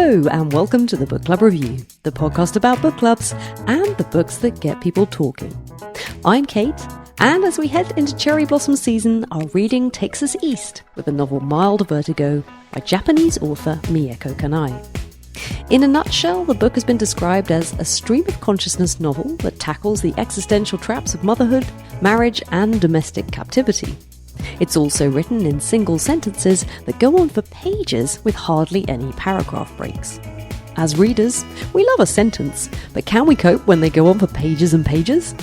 Hello and welcome to the Book Club Review, the podcast about book clubs and the books that get people talking. I'm Kate, and as we head into cherry blossom season, our reading takes us east with the novel Mild Vertigo by Japanese author Mieko Kanai. In a nutshell, the book has been described as a stream of consciousness novel that tackles the existential traps of motherhood, marriage and domestic captivity. It's also written in single sentences that go on for pages with hardly any paragraph breaks. As readers, we love a sentence, but can we cope when they go on for pages and pages?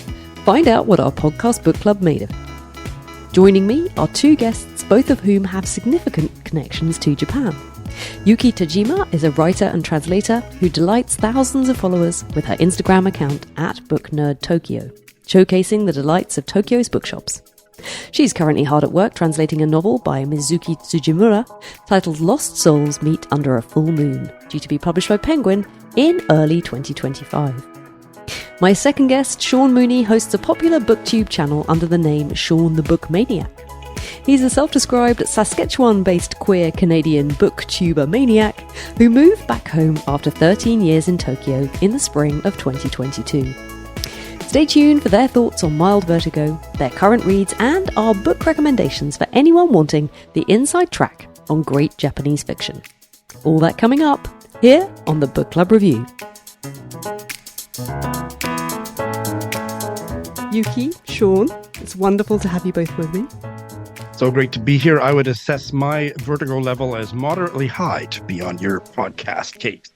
Find out what our podcast book club made of it. Joining me are two guests, both of whom have significant connections to Japan. Yuki Tajima is a writer and translator who delights thousands of followers with her Instagram account @BookNerdTokyo, showcasing the delights of Tokyo's bookshops. She's currently hard at work translating a novel by Mizuki Tsumura titled Lost Souls Meet Under a Full Moon, due to be published by Penguin in early 2025. My second guest, Shawn Mooney, hosts a popular booktube channel under the name Shawn the Book Maniac. He's a self-described Saskatchewan-based queer Canadian booktuber maniac who moved back home after 13 years in Tokyo in the spring of 2022. Stay tuned for their thoughts on Mild Vertigo, their current reads, and our book recommendations for anyone wanting the inside track on great Japanese fiction. All that coming up here on the Book Club Review. Yuki, Shawn, it's wonderful to have you both with me. So great to be here. I would assess my vertigo level as moderately high to be on your podcast, Kate.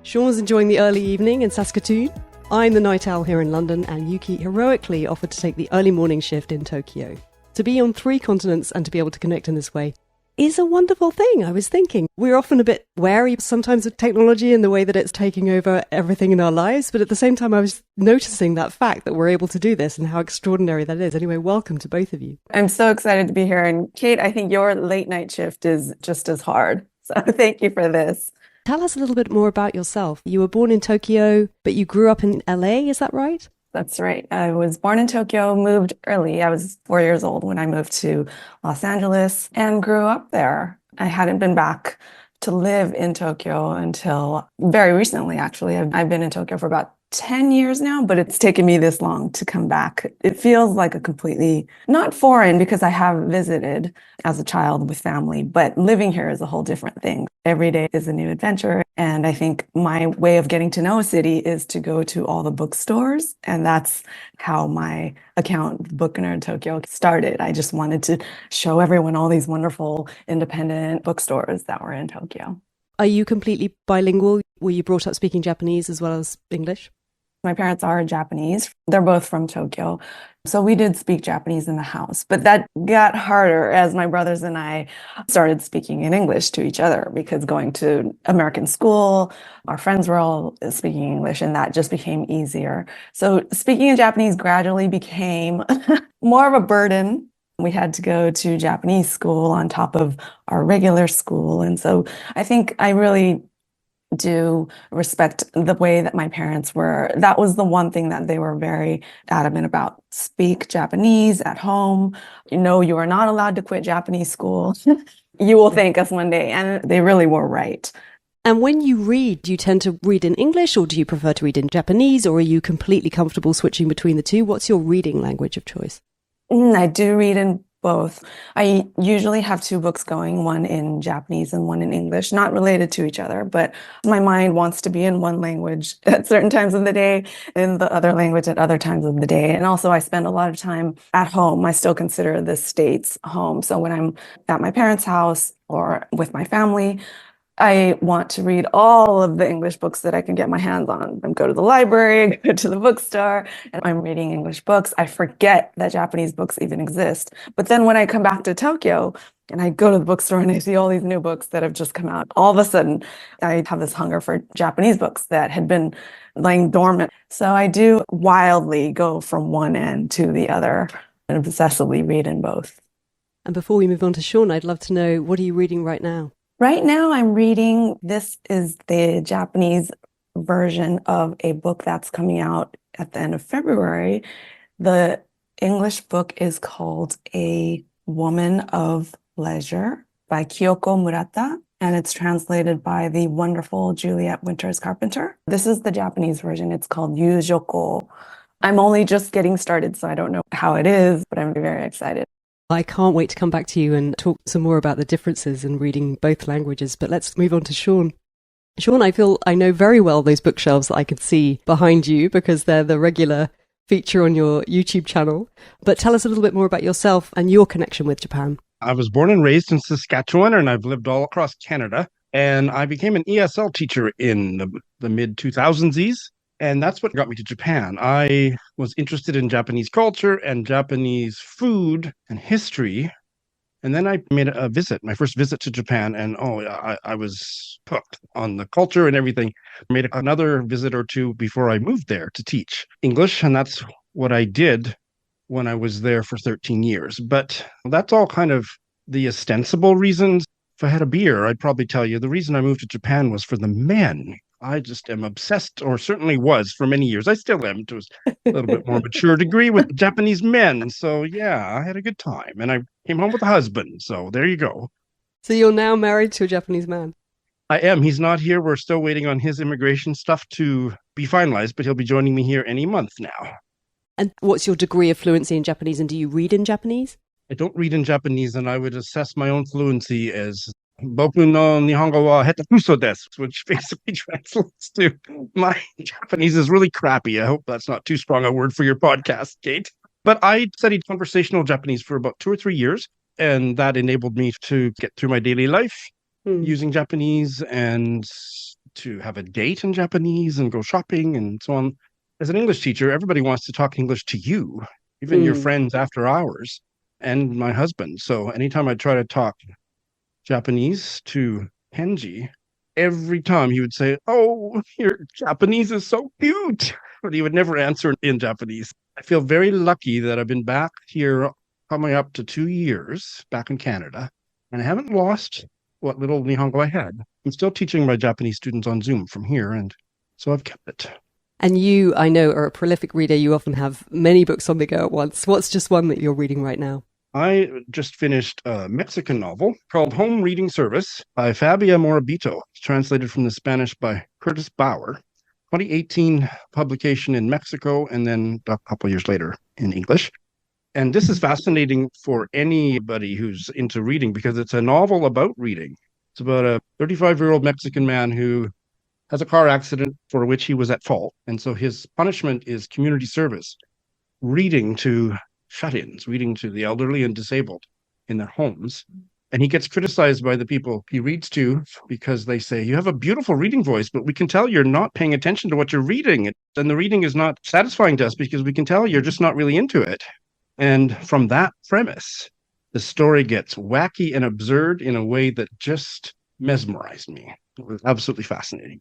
Shawn's enjoying the early evening in Saskatoon. I'm the night owl here in London, and Yuki heroically offered to take the early morning shift in Tokyo. To be on 3 continents and to be able to connect in this way is a wonderful thing. I was thinking, we're often a bit wary sometimes of technology and the way that it's taking over everything in our lives, but at the same time I was noticing that fact that we're able to do this and how extraordinary that is. Anyway, welcome to both of you. I'm so excited to be here. And Kate, I think your late night shift is just as hard. So thank you for this. Tell us a little bit more about yourself. You were born in Tokyo, but you grew up in LA, is that right? That's right. I was born in Tokyo, moved early. I was 4 years old when I moved to Los Angeles and grew up there. I hadn't been back to live in Tokyo until very recently, actually. I've been in Tokyo for about 10 years now, but it's taken me this long to come back. It feels like a completely, not foreign because I have visited as a child with family, but living here is a whole different thing. Every day is a new adventure. And I think my way of getting to know a city is to go to all the bookstores. And that's how my account, Book Nerd Tokyo, started. I just wanted to show everyone all these wonderful independent bookstores that were in Tokyo. Are you completely bilingual? Were you brought up speaking Japanese as well as English? My parents are Japanese. They're both from Tokyo. So we did speak Japanese in the house, but that got harder as my brothers and I started speaking in English to each other because going to American school, our friends were all speaking English and that just became easier. So speaking in Japanese gradually became more of a burden. We had to go to Japanese school on top of our regular school. And so I think I really do respect the way that my parents were. That was the one thing that they were very adamant about. Speak Japanese at home. You are not allowed to quit Japanese school. You will thank us one day. And they really were right. And when you read, do you tend to read in English or do you prefer to read in Japanese, or are you completely comfortable switching between the two? What's your reading language of choice? I do read in both. I usually have 2 books going, one in Japanese and one in English, not related to each other, but my mind wants to be in one language at certain times of the day and the other language at other times of the day. And also I spend a lot of time at home. I still consider the States home. So when I'm at my parents' house or with my family, I want to read all of the English books that I can get my hands on. I go to the library, go to the bookstore, and I'm reading English books. I forget that Japanese books even exist. But then when I come back to Tokyo and I go to the bookstore and I see all these new books that have just come out, all of a sudden I have this hunger for Japanese books that had been laying dormant. So I do wildly go from one end to the other and obsessively read in both. And before we move on to Shawn, I'd love to know, what are you reading right now? Right now, I'm reading, this is the Japanese version of a book that's coming out at the end of February. The English book is called A Woman of Leisure by Kyoto Murata. and it's translated by the wonderful Juliet Winters Carpenter. This is the Japanese version. It's called Yuzhoko. I'm only just getting started, so I don't know how it is, but I'm very excited. I can't wait to come back to you and talk some more about the differences in reading both languages, but let's move on to Shawn. Shawn, I feel I know very well those bookshelves that I can see behind you because they're the regular feature on your YouTube channel. But tell us a little bit more about yourself and your connection with Japan. I was born and raised in Saskatchewan, and I've lived all across Canada. And I became an ESL teacher in the mid-2000s. And that's what got me to Japan. I was interested in Japanese culture and Japanese food and history. And then I made a visit, my first visit to Japan. And I was hooked on the culture and everything. I made another visit or two before I moved there to teach English. And that's what I did when I was there for 13 years. But that's all kind of the ostensible reasons. If I had a beer, I'd probably tell you the reason I moved to Japan was for the men. I just am obsessed, or certainly was for many years. I still am to a little bit more mature degree with Japanese men. So yeah, I had a good time. And I came home with a husband. So there you go. So you're now married to a Japanese man? I am. He's not here. We're still waiting on his immigration stuff to be finalized, but he'll be joining me here any month now. And what's your degree of fluency in Japanese? And do you read in Japanese? I don't read in Japanese, and I would assess my own fluency as Boku no Nihongo wa hetakuso desu, which basically translates to my Japanese is really crappy. I hope that's not too strong a word for your podcast, Kate. But I studied conversational Japanese for about 2 or 3 years, and that enabled me to get through my daily life using Japanese and to have a date in Japanese and go shopping and so on. As an English teacher, everybody wants to talk English to you, even your friends after hours, and my husband. So anytime I try to talk Japanese to Kenji, every time he would say, "Oh, your Japanese is so cute," but he would never answer in Japanese. I feel very lucky that I've been back here coming up to 2 years back in Canada, and I haven't lost what little Nihongo I had. I'm still teaching my Japanese students on Zoom from here, and so I've kept it. And you, I know, are a prolific reader. You often have many books on the go at once. What's just one that you're reading right now? I just finished a Mexican novel called Home Reading Service by Fabio Morábito. It's translated from the Spanish by Curtis Bauer. 2018 publication in Mexico, and then a couple of years later in English. And this is fascinating for anybody who's into reading because it's a novel about reading. It's about a 35-year-old Mexican man who has a car accident for which he was at fault. And so his punishment is community service, reading to shut-ins, reading to the elderly and disabled in their homes. And he gets criticized by the people he reads to because they say, "You have a beautiful reading voice, but we can tell you're not paying attention to what you're reading. And the reading is not satisfying to us because we can tell you're just not really into it." And from that premise, the story gets wacky and absurd in a way that just mesmerized me. It was absolutely fascinating.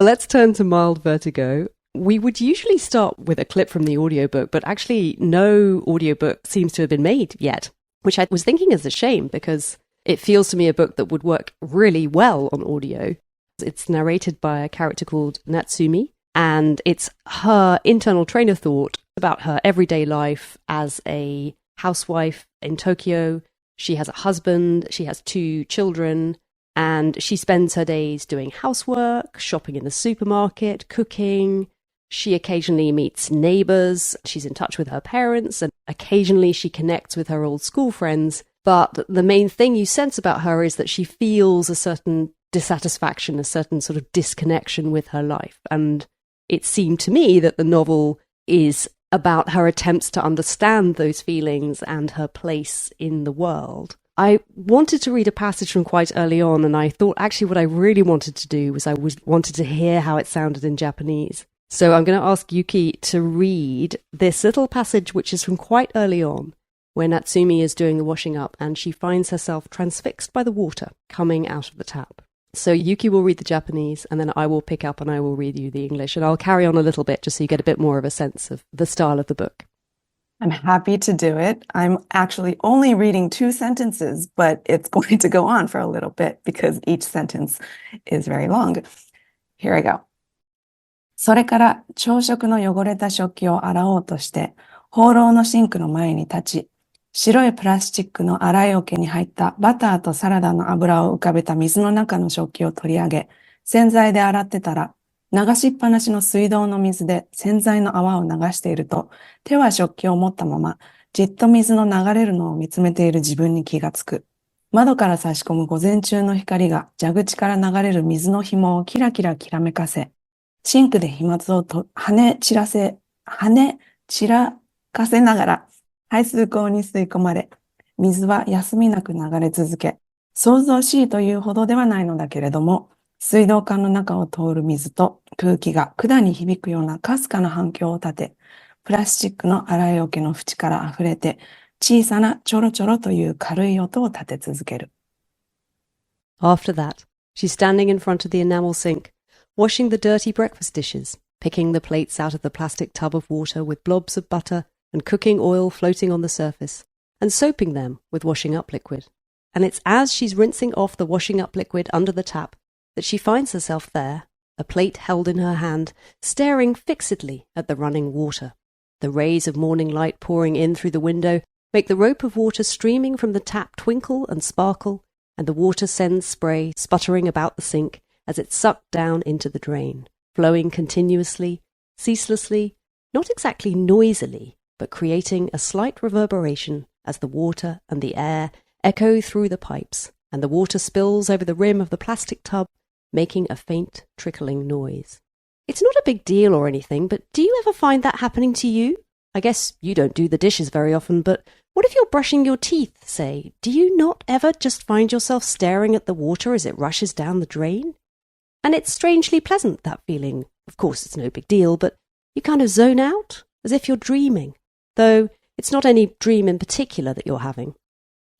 Let's turn to Mild Vertigo. We would usually start with a clip from the audiobook, but actually no audiobook seems to have been made yet, which I was thinking is a shame because it feels to me a book that would work really well on audio. It's narrated by a character called Natsumi, and it's her internal train of thought about her everyday life as a housewife in Tokyo. She has a husband, she has 2 children, and she spends her days doing housework, shopping in the supermarket, cooking. She occasionally meets neighbours, she's in touch with her parents, and occasionally she connects with her old school friends. But the main thing you sense about her is that she feels a certain dissatisfaction, a certain sort of disconnection with her life. And it seemed to me that the novel is about her attempts to understand those feelings and her place in the world. I wanted to read a passage from quite early on, and I thought actually what I really wanted to do was wanted to hear how it sounded in Japanese. So I'm going to ask Yuki to read this little passage, which is from quite early on, where Natsumi is doing the washing up and she finds herself transfixed by the water coming out of the tap. So Yuki will read the Japanese, and then I will pick up and I will read you the English, and I'll carry on a little bit just so you get a bit more of a sense of the style of the book. I'm happy to do it. I'm actually only reading 2 sentences, but it's going to go on for a little bit because each sentence is very long. Here I go. それから朝食の汚れた食器を洗おうとして、放浪のシンクの前に立ち、白いプラスチックの洗い桶に入ったバターとサラダの油を浮かべた水の中の食器を取り上げ、洗剤で洗ってたら、流しっぱなしの水道の水で洗剤の泡を流していると、手は食器を持ったまま、じっと水の流れるのを見つめている自分に気がつく。窓から差し込む午前中の光が蛇口から流れる水の紐をキラキラきらめかせ、シンクで飛沫を跳ね散らかせながら、排水口に吸い込まれ、水は休みなく流れ続け、想像しいというほどではないのだけれども、水道管の中を通る水と空気が管に響くようなかすかな反響を立て、プラスチックの洗い桶の縁から溢れて、小さなちょろちょろという軽い音を立て続ける。After that, she's standing in front of the enamel sink, washing the dirty breakfast dishes, picking the plates out of the plastic tub of water with blobs of butter and cooking oil floating on the surface, and soaping them with washing up liquid. And it's as she's rinsing off the washing up liquid under the tap that she finds herself there, a plate held in her hand, staring fixedly at the running water. The rays of morning light pouring in through the window make the rope of water streaming from the tap twinkle and sparkle, and the water sends spray sputtering about the sink as it's sucked down into the drain, flowing continuously, ceaselessly, not exactly noisily, but creating a slight reverberation as the water and the air echo through the pipes, and the water spills over the rim of the plastic tub, making a faint trickling noise. It's not a big deal or anything, but do you ever find that happening to you? I guess you don't do the dishes very often, but what if you're brushing your teeth, say? Do you not ever just find yourself staring at the water as it rushes down the drain? And it's strangely pleasant, that feeling. Of course, it's no big deal, but you kind of zone out, as if you're dreaming, though it's not any dream in particular that you're having.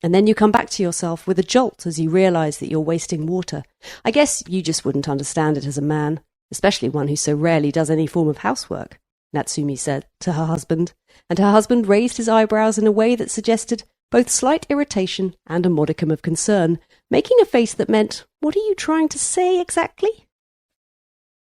And then you come back to yourself with a jolt as you realise that you're wasting water. I guess you just wouldn't understand it as a man, especially one who so rarely does any form of housework, Natsumi said to her husband, and her husband raised his eyebrows in a way that suggested both slight irritation and a modicum of concern, making a face that meant, "What are you trying to say exactly?"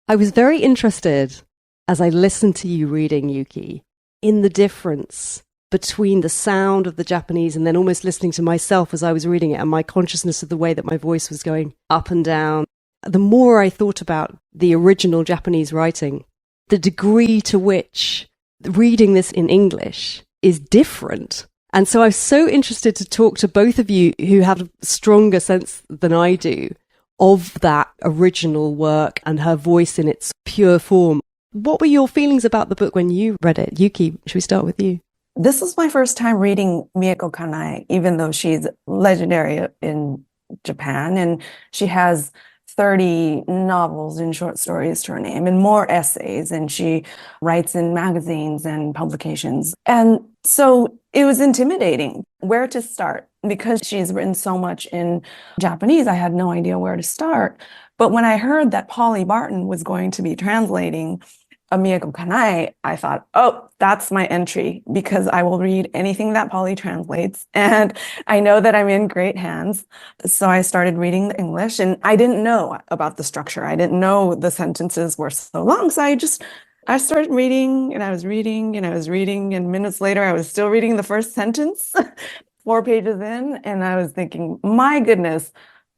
I was very interested, as I listened to you reading, Yuki, in the difference between the sound of the Japanese and then almost listening to myself as I was reading it and my consciousness of the way that my voice was going up and down. The more I thought about the original Japanese writing, the degree to which reading this in English is different. And so I was so interested to talk to both of you who have a stronger sense than I do of that original work and her voice in its pure form. What were your feelings about the book when you read it? Yuki, should we start with you? This was my first time reading Mieko Kanai, even though she's legendary in Japan, and she has 30 novels and short stories to her name and more essays, and she writes in magazines and publications. And so it was intimidating where to start because she's written so much in Japanese. I had no idea where to start. But when I heard that Polly Barton was going to be translating Mieko Kanai, I thought, oh, that's my entry because I will read anything that Polly translates. And I know that I'm in great hands. So I started reading the English and I didn't know about the structure. I didn't know the sentences were so long. So I started reading and I was reading and I was reading. And minutes later, I was still reading the first sentence, 4 pages in. And I was thinking, my goodness,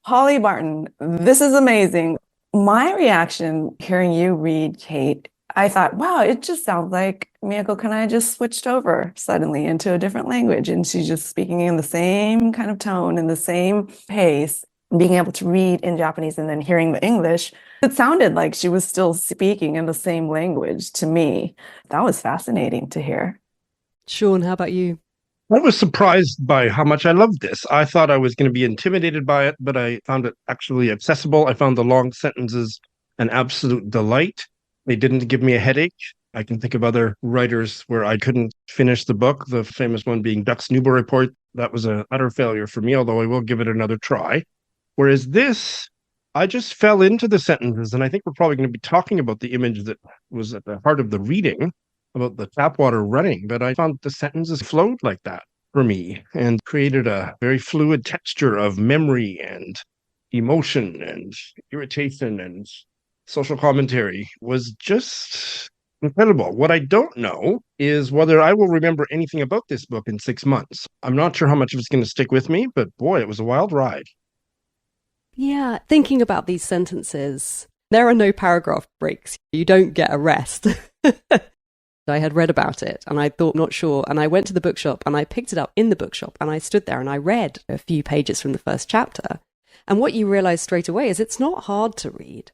Polly Barton, this is amazing. My reaction hearing you read, Kate, I thought, wow, it just sounds like Mieko Kanai just switched over suddenly into a different language. And she's just speaking in the same kind of tone and the same pace, being able to read in Japanese and then hearing the English. It sounded like she was still speaking in the same language to me. That was fascinating to hear. Shawn, how about you? I was surprised by how much I loved this. I thought I was going to be intimidated by it, but I found it actually accessible. I found the long sentences an absolute delight. They didn't give me a headache. I can think of other writers where I couldn't finish the book, the famous one being Duck's Newber Report. That was an utter failure for me, although I will give it another try. Whereas this, I just fell into the sentences, and I think we're probably going to be talking about the image that was at the heart of the reading, about the tap water running, but I found the sentences flowed like that for me and created a very fluid texture of memory and emotion and irritation and social commentary. Was just Incredible. What I don't know is whether I will remember anything about this book in 6 months. I'm not sure how much of it's going to stick with me, but boy, it was a wild ride. Yeah, thinking about these sentences, there are no paragraph breaks. You don't get a rest. I had read about it and I thought, not sure. And I went to the bookshop and I picked it up in the bookshop and I stood there and I read a few pages from the first chapter. And what you realize straight away is it's not hard to read.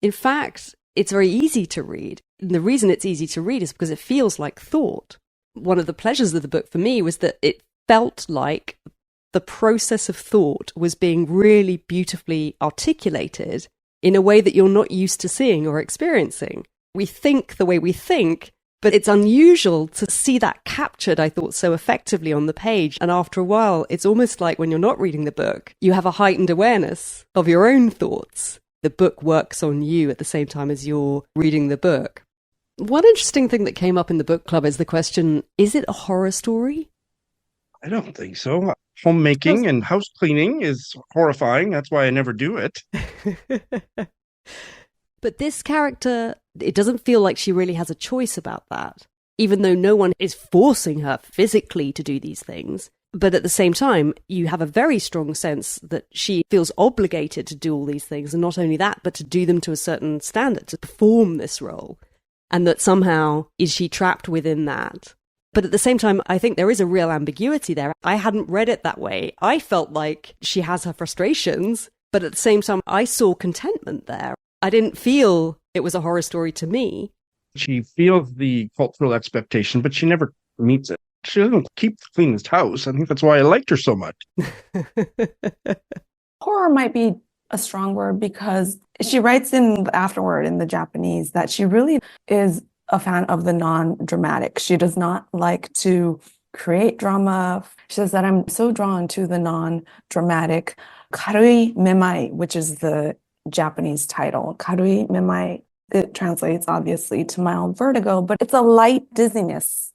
In fact, it's very easy to read. And the reason it's easy to read is because it feels like thought. One of the pleasures of the book for me was that it felt like the process of thought was being really beautifully articulated in a way that you're not used to seeing or experiencing. We think the way we think, but it's unusual to see that captured, I thought, so effectively on the page. And after a while, it's almost like when you're not reading the book, you have a heightened awareness of your own thoughts. The book works on you at the same time as you're reading the book. One interesting thing that came up in the book club is the question, is it a horror story? I don't think so. Homemaking and house cleaning is horrifying. That's why I never do it. But this character, it doesn't feel like she really has a choice about that, even though no one is forcing her physically to do these things. But at the same time, you have a very strong sense that she feels obligated to do all these things. And not only that, but to do them to a certain standard, to perform this role. And that somehow is she trapped within that. But at the same time, I think there is a real ambiguity there. I hadn't read it that way. I felt like she has her frustrations, but at the same time, I saw contentment there. I didn't feel it was a horror story to me. She feels the cultural expectation, but she never meets it. She doesn't keep the cleanest house. I think that's why I liked her so much. Horror might be a strong word because she writes in the afterword in the Japanese that she really is a fan of the non-dramatic. She does not like to create drama. She says that I'm so drawn to the non-dramatic. Karui memai, which is the Japanese title. Karui memai, it translates obviously to mild vertigo, but it's a light dizziness.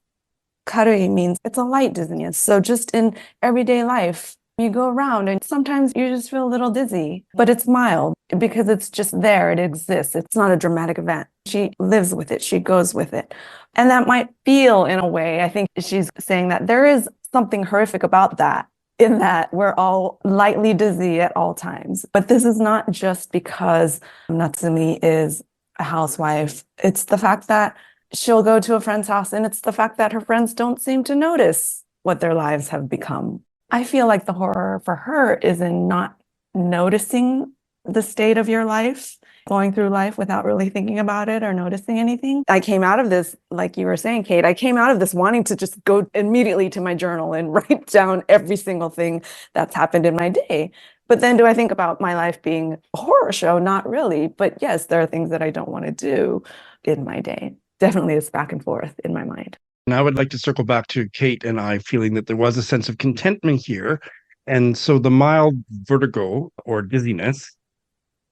Karui means it's a light dizziness. So just in everyday life, you go around and sometimes you just feel a little dizzy, but it's mild because it's just there. It exists. It's not a dramatic event. She lives with it. She goes with it. And that might feel in a way, I think she's saying that there is something horrific about that, in that we're all lightly dizzy at all times. But this is not just because Natsumi is a housewife. It's the fact that she'll go to a friend's house and it's the fact that her friends don't seem to notice what their lives have become. I feel like the horror for her is in not noticing the state of your life, going through life without really thinking about it or noticing anything. I came out of this, like you were saying, Kate, I came out of this wanting to just go immediately to my journal and write down every single thing that's happened in my day. But then do I think about my life being a horror show? Not really. But yes, there are things that I don't want to do in my day. Definitely it's back and forth in my mind. And I would like to circle back to Kate and I feeling that there was a sense of contentment here. And so the mild vertigo or dizziness,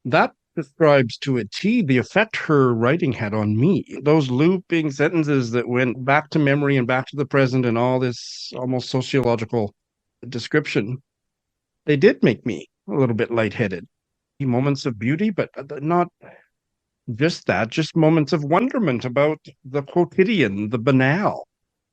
that describes to a T the effect her writing had on me. Those looping sentences that went back to memory and back to the present and all this almost sociological description, they did make me a little bit lightheaded. Moments of beauty, but not just that, just moments of wonderment about the quotidian, the banal.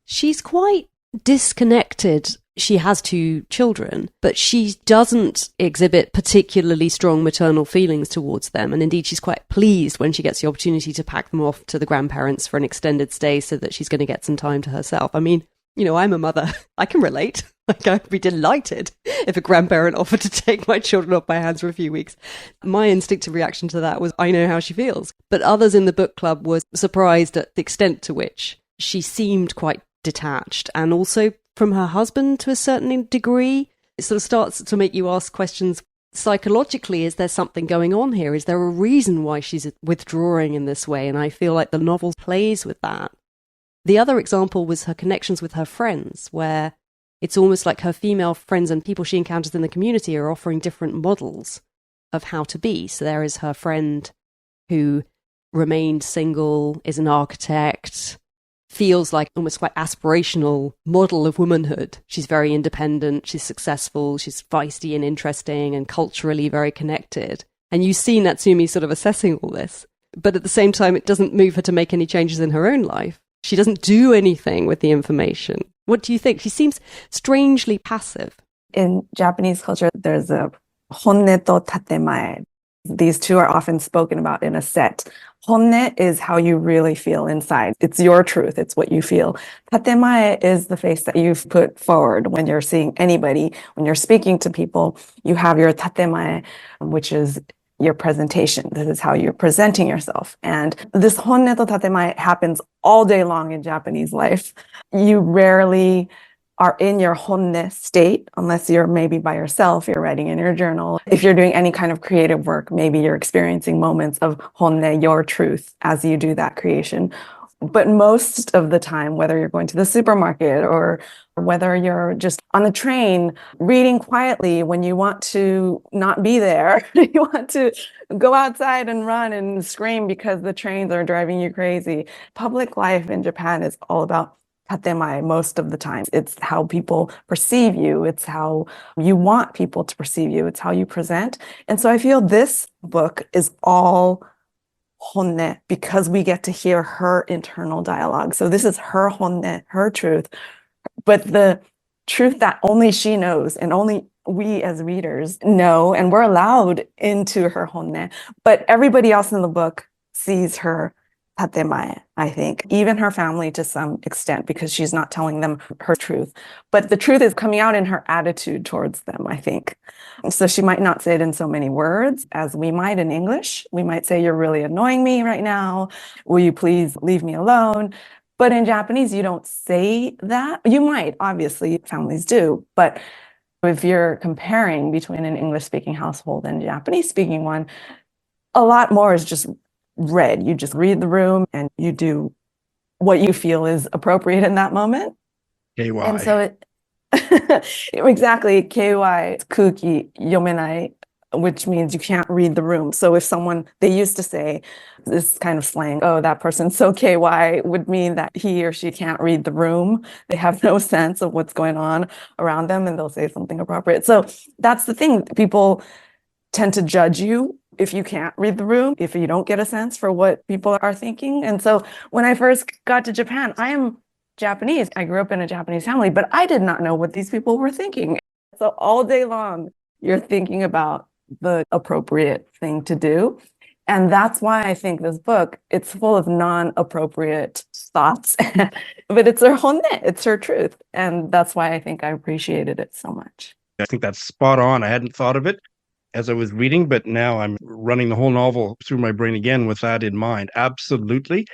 She's quite disconnected. She has 2 children, but she doesn't exhibit particularly strong maternal feelings towards them. And indeed, she's quite pleased when she gets the opportunity to pack them off to the grandparents for an extended stay so that she's going to get some time to herself. I mean, you know, I'm a mother. I can relate. Like, I'd be delighted if a grandparent offered to take my children off my hands for a few weeks. My instinctive reaction to that was, I know how she feels. But others in the book club were surprised at the extent to which she seemed quite detached. And also from her husband to a certain degree, it sort of starts to make you ask questions. Psychologically, is there something going on here? Is there a reason why she's withdrawing in this way? And I feel like the novel plays with that. The other example was her connections with her friends, where it's almost like her female friends and people she encounters in the community are offering different models of how to be. So there is her friend who remained single, is an architect, feels like almost quite aspirational model of womanhood. She's very independent, she's successful, she's feisty and interesting and culturally very connected. And you see Natsumi sort of assessing all this. but at the same time, it doesn't move her to make any changes in her own life. She doesn't do anything with the information. What do you think? She seems strangely passive. In Japanese culture, there's a honne to tatemae. These two are often spoken about in a set. Honne is how you really feel inside. It's your truth. It's what you feel. Tatemae is the face that you've put forward when you're seeing anybody. When you're speaking to people, you have your tatemae, which is your presentation. This is how you're presenting yourself. And this honne to tatemae happens all day long in Japanese life. You rarely are in your honne state, unless you're maybe by yourself, you're writing in your journal. If you're doing any kind of creative work, maybe you're experiencing moments of honne, your truth, as you do that creation. But most of the time, whether you're going to the supermarket or whether you're just on the train, reading quietly when you want to not be there, you want to go outside and run and scream because the trains are driving you crazy. Public life in Japan is all about tatemae most of the time. It's how people perceive you. It's how you want people to perceive you. It's how you present. And so I feel this book is all honne because we get to hear her internal dialogue. So this is her honne, her truth, but the truth that only she knows and only we as readers know, and we're allowed into her honne. But everybody else in the book sees her tatemae, I think, even her family to some extent, because she's not telling them her truth. But the truth is coming out in her attitude towards them, I think. So she might not say it in so many words as we might in English. We might say, "You're really annoying me right now. Will you please leave me alone?" But in Japanese, you don't say that. You might, obviously, families do. But if you're comparing between an English-speaking household and a Japanese-speaking one, a lot more is just read. You just read the room and you do what you feel is appropriate in that moment. KY. And so it exactly, KY, kuki yomenai, which means you can't read the room. So if someone, they used to say this kind of slang, "Oh, that person's so KY," would mean that he or she can't read the room. They have no sense of what's going on around them and they'll say something appropriate. So that's the thing. People tend to judge you if you can't read the room, if you don't get a sense for what people are thinking. And so when I first got to Japan, I am Japanese. I grew up in a Japanese family, but I did not know what these people were thinking. So all day long, you're thinking about the appropriate thing to do. And that's why I think this book, it's full of non-appropriate thoughts, but it's her honne, it's her truth. And that's why I think I appreciated it so much. I think that's spot on. I hadn't thought of it as I was reading, but now I'm running the whole novel through my brain again with that in mind. Absolutely.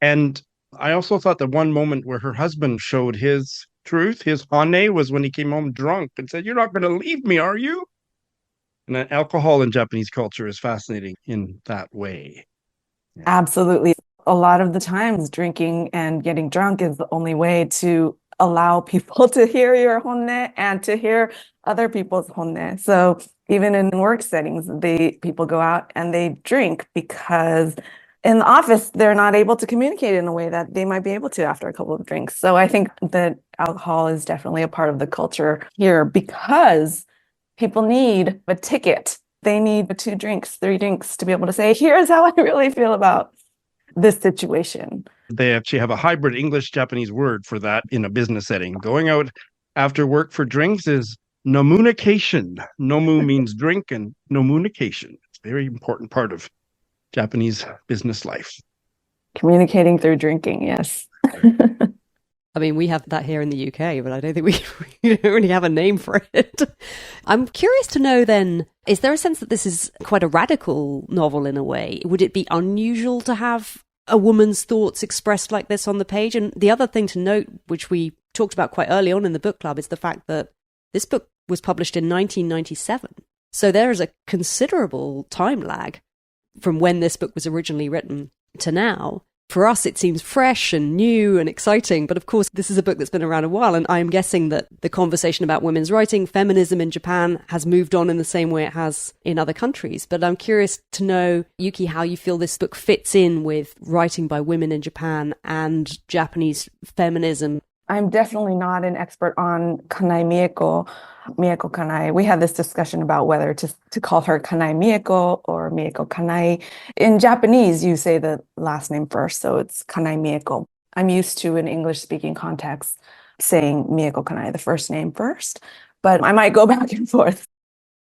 And I also thought that one moment where her husband showed his truth, his honne, was when he came home drunk and said, "You're not going to leave me, are you?" And that alcohol in Japanese culture is fascinating in that way. Yeah. Absolutely. A lot of the times drinking and getting drunk is the only way to allow people to hear your honne and to hear other people's honne. So even in work settings, people go out and they drink because in the office, they're not able to communicate in a way that they might be able to after a couple of drinks. So I think that alcohol is definitely a part of the culture here because people need a ticket. They need 2 drinks, 3 drinks to be able to say, "Here's how I really feel about this situation." They actually have a hybrid English-Japanese word for that in a business setting. Going out after work for drinks is nomunication. Nomu means drink and nomunication. It's a very important part of Japanese business life. Communicating through drinking, yes. I mean, we have that here in the UK, but I don't think we don't really have a name for it. I'm curious to know then, is there a sense that this is quite a radical novel in a way? Would it be unusual to have a woman's thoughts expressed like this on the page? And the other thing to note, which we talked about quite early on in the book club, is the fact that this book was published in 1997. So there is a considerable time lag from when this book was originally written to now. For us, it seems fresh and new and exciting, but of course, this is a book that's been around a while, and I'm guessing that the conversation about women's writing, feminism in Japan, has moved on in the same way it has in other countries. But I'm curious to know, Yuki, how you feel this book fits in with writing by women in Japan and Japanese feminism I'm definitely not an expert on Kanai Mieko Kanai. We had this discussion about whether to call her Kanai Mieko or Mieko Kanai. In Japanese, you say the last name first, so it's Kanai Mieko. I'm used to, in English-speaking context, saying Mieko Kanai, the first name first, but I might go back and forth.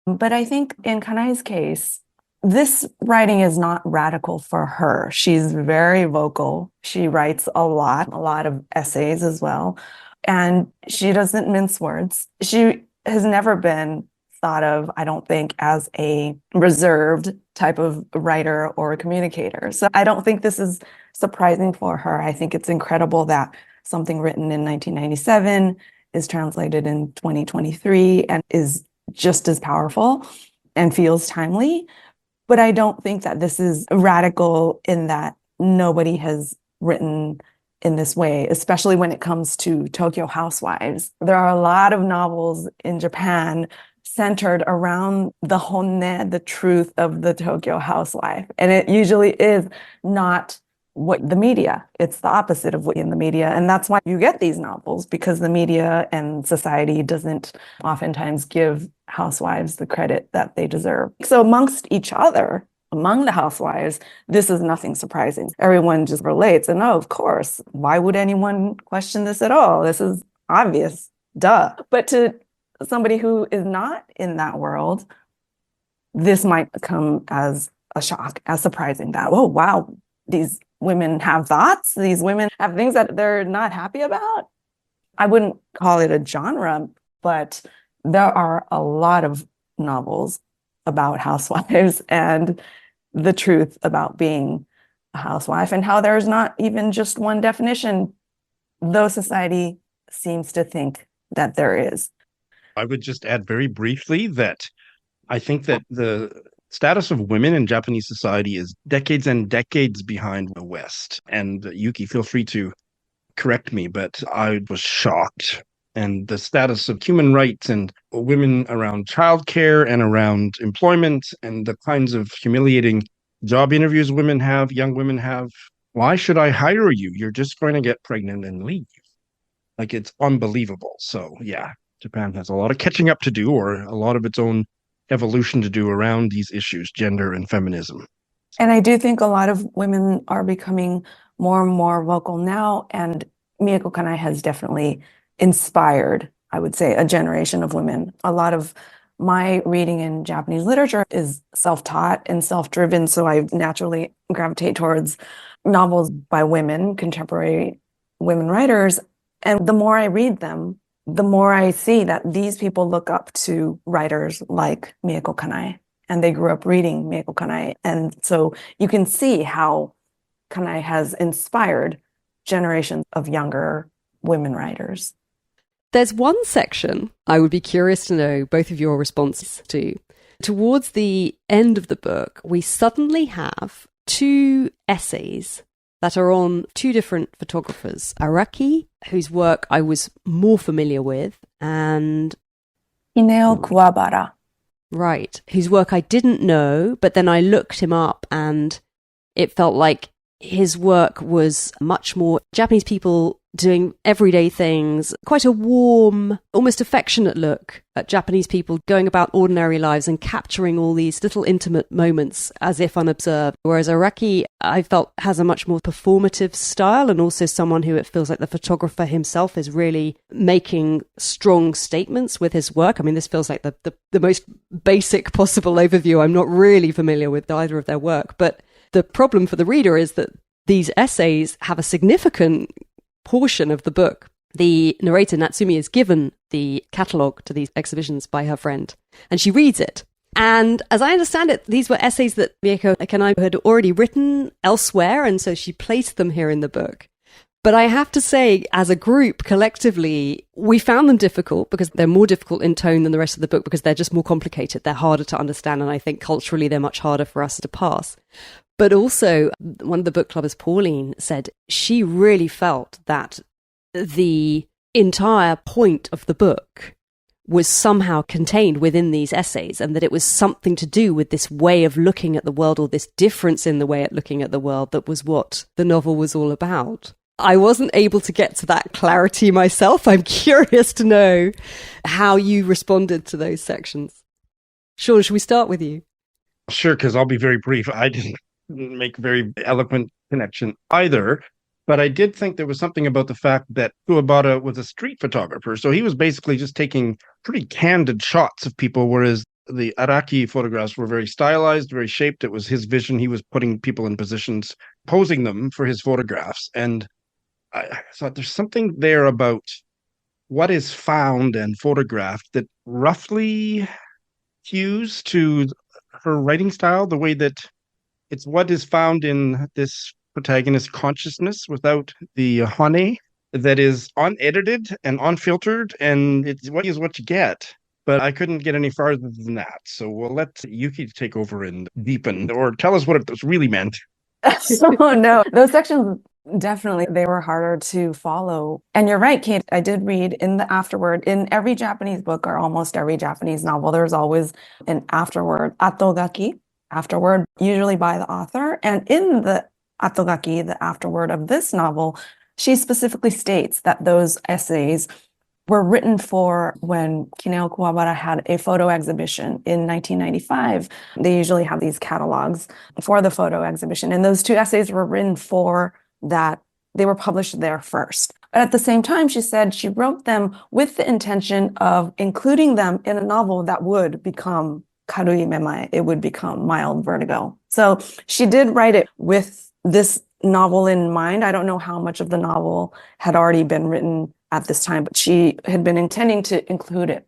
But I think in Kanai's case, this writing is not radical for her. She's very vocal. She writes a lot of essays as well. And she doesn't mince words. She has never been thought of, I don't think, as a reserved type of writer or communicator. So I don't think this is surprising for her. I think it's incredible that something written in 1997 is translated in 2023 and is just as powerful and feels timely. But I don't think that this is radical in that nobody has written in this way, especially when it comes to Tokyo housewives. There are a lot of novels in Japan centered around the honne, the truth of the Tokyo housewife. And it usually is not what the media, it's the opposite of what in the media. And that's why you get these novels, because the media and society doesn't oftentimes give housewives the credit that they deserve. So amongst each other, among the housewives, this is nothing surprising. Everyone just relates. And oh, of course, why would anyone question this at all? This is obvious, duh. But to somebody who is not in that world, this might come as a shock, as surprising that, oh, wow, these women have thoughts. These women have things that they're not happy about. I wouldn't call it a genre, but there are a lot of novels about housewives and the truth about being a housewife and how there's not even just one definition, though society seems to think that there is. I would just add very briefly that I think that the status of women in Japanese society is decades and decades behind the West. And Yuki, feel free to correct me, but I was shocked. And the status of human rights and women around childcare and around employment and the kinds of humiliating job interviews women have, young women have. Why should I hire you? You're just going to get pregnant and leave. Like, it's unbelievable. So yeah, Japan has a lot of catching up to do, or a lot of its own evolution to do around these issues, gender and feminism. And I do think a lot of women are becoming more and more vocal now, and Mieko Kanai has definitely inspired, I would say, a generation of women. A lot of my reading in Japanese literature is self-taught and self-driven, so I naturally gravitate towards novels by women, contemporary women writers. And the more I read them, the more I see that these people look up to writers like Mieko Kanai, and they grew up reading Mieko Kanai. And so you can see how Kanai has inspired generations of younger women writers. There's one section I would be curious to know both of your responses to. Towards the end of the book, we suddenly have two essays that are on two different photographers, Araki, whose work I was more familiar with, and Hineo Kuwabara. Right, whose work I didn't know, but then I looked him up and it felt like his work was much more Japanese people doing everyday things, quite a warm, almost affectionate look at Japanese people going about ordinary lives and capturing all these little intimate moments as if unobserved. Whereas Araki, I felt, has a much more performative style, and also someone who it feels like the photographer himself is really making strong statements with his work. I mean, this feels like the most basic possible overview. I'm not really familiar with either of their work, but the problem for the reader is that these essays have a significant portion of the book. The narrator, Natsumi, is given the catalogue to these exhibitions by her friend, and she reads it. And as I understand it, these were essays that Mieko Kanai had already written elsewhere, and so she placed them here in the book. But I have to say, as a group, collectively, we found them difficult because they're more difficult in tone than the rest of the book because they're just more complicated. They're harder to understand, and I think culturally they're much harder for us to pass. But also, one of the book clubbers, Pauline, said she really felt that the entire point of the book was somehow contained within these essays, and that it was something to do with this way of looking at the world, or this difference in the way of looking at the world, that was what the novel was all about. I wasn't able to get to that clarity myself. I'm curious to know how you responded to those sections. Shawn, should we start with you? Sure, because I'll be very brief. I didn't make a very eloquent connection either, but I did think there was something about the fact that Kuwabara was a street photographer. So he was basically just taking pretty candid shots of people, whereas the Araki photographs were very stylized, very shaped. It was his vision. He was putting people in positions, posing them for his photographs. And I thought there's something there about what is found and photographed that roughly cues to her writing style, the way that it's what is found in this protagonist's consciousness without the hane, that is unedited and unfiltered, and it's what is what you get. But I couldn't get any farther than that. So we'll let Yuki take over and deepen, or tell us what it was really meant. Oh, no. Those sections, definitely, they were harder to follow. And you're right, Kate. I did read in the afterword, in every Japanese book or almost every Japanese novel, there's always an afterword, atogaki, afterword, usually by the author. And in the atogaki, the afterword of this novel, she specifically states that those essays were written for when Kineo Kuwabara had a photo exhibition in 1995. They usually have these catalogs for the photo exhibition. And those two essays were written for that. They were published there first. But at the same time, she said she wrote them with the intention of including them in a novel that would become Karui Memae. It would become Mild Vertigo. So she did write it with this novel in mind. I don't know how much of the novel had already been written at this time, but she had been intending to include it.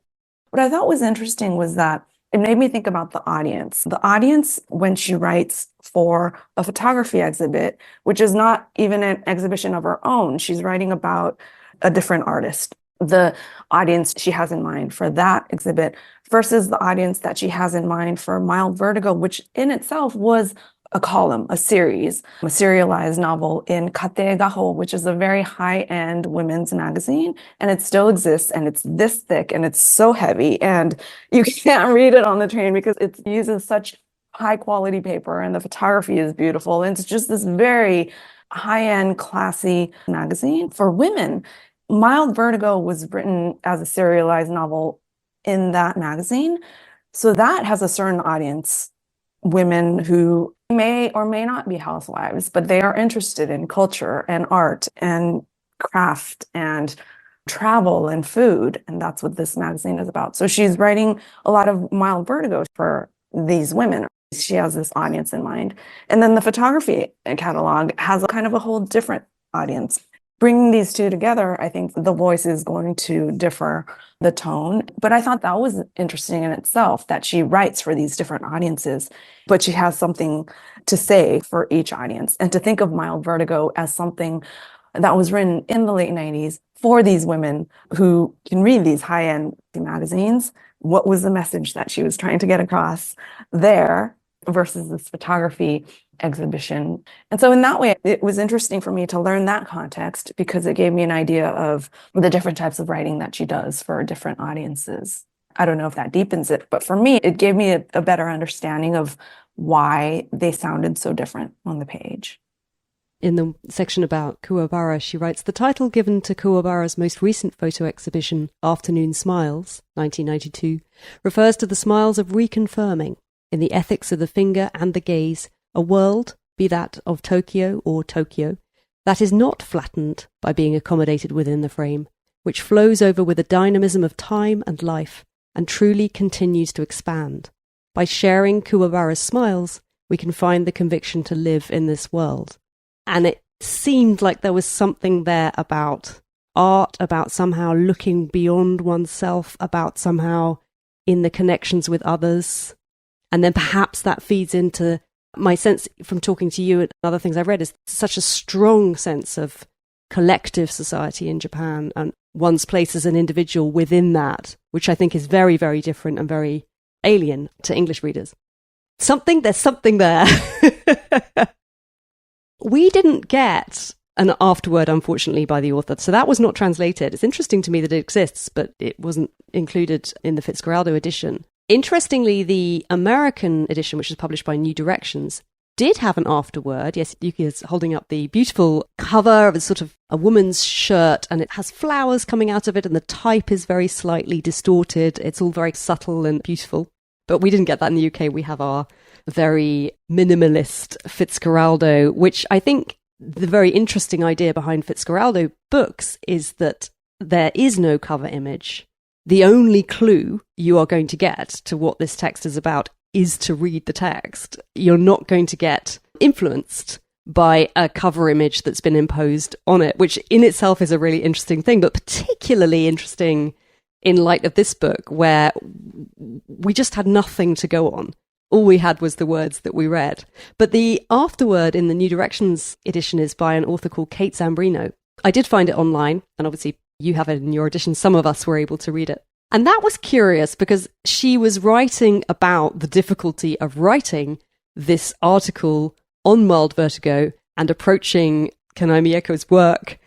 What I thought was interesting was that it made me think about the audience. The audience, when she writes for a photography exhibit, which is not even an exhibition of her own, she's writing about a different artist. The audience she has in mind for that exhibit versus the audience that she has in mind for Mild Vertigo, which in itself was a column, a series, a serialized novel in Kate Gaho, which is a very high-end women's magazine, and it still exists, and it's this thick, and it's so heavy, and you can't read it on the train because it uses such high-quality paper, and the photography is beautiful, and it's just this very high-end, classy magazine for women. Mild Vertigo was written as a serialized novel in that magazine, so that has a certain audience, women who may or may not be housewives, but they are interested in culture and art and craft and travel and food. And that's what this magazine is about. So she's writing a lot of Mild Vertigo for these women. She has this audience in mind. And then the photography catalog has a kind of a whole different audience. Bringing these two together, I think the voice is going to differ, the tone. But I thought that was interesting in itself, that she writes for these different audiences, but she has something to say for each audience. And to think of Mild Vertigo as something that was written in the late 90s for these women who can read these high-end magazines. What was the message that she was trying to get across there versus this photography exhibition? And so in that way, it was interesting for me to learn that context because it gave me an idea of the different types of writing that she does for different audiences. I don't know if that deepens it, but for me, it gave me a better understanding of why they sounded so different on the page. In the section about Kuwabara, she writes, the title given to Kuwabara's most recent photo exhibition, Afternoon Smiles, 1992, refers to the smiles of reconfirming, in the ethics of the finger and the gaze, a world, be that of Tokyo or Tokyo, that is not flattened by being accommodated within the frame, which flows over with the dynamism of time and life, and truly continues to expand. By sharing Kuwabara's smiles, we can find the conviction to live in this world. And it seemed like there was something there about art, about somehow looking beyond oneself, about somehow in the connections with others. And then perhaps that feeds into my sense from talking to you and other things I've read is such a strong sense of collective society in Japan and one's place as an individual within that, which I think is very, very different and very alien to English readers. There's something there. We didn't get an afterword, unfortunately, by the author, so that was not translated. It's interesting to me that it exists, but it wasn't included in the Fitzcarraldo edition. Interestingly, the American edition, which was published by New Directions, did have an afterword. Yes, Yuki is holding up the beautiful cover of a sort of a woman's shirt, and it has flowers coming out of it, and the type is very slightly distorted. It's all very subtle and beautiful. But we didn't get that in the UK. We have our very minimalist Fitzcarraldo, which I think the very interesting idea behind Fitzcarraldo books is that there is no cover image. The only clue you are going to get to what this text is about is to read the text. You're not going to get influenced by a cover image that's been imposed on it, which in itself is a really interesting thing, but particularly interesting in light of this book, where we just had nothing to go on. All we had was the words that we read. But the afterword in the New Directions edition is by an author called Kate Zambrino. I did find it online, and obviously you have it in your edition. Some of us were able to read it. And that was curious because she was writing about the difficulty of writing this article on mild vertigo and approaching Kanai Mieko's work.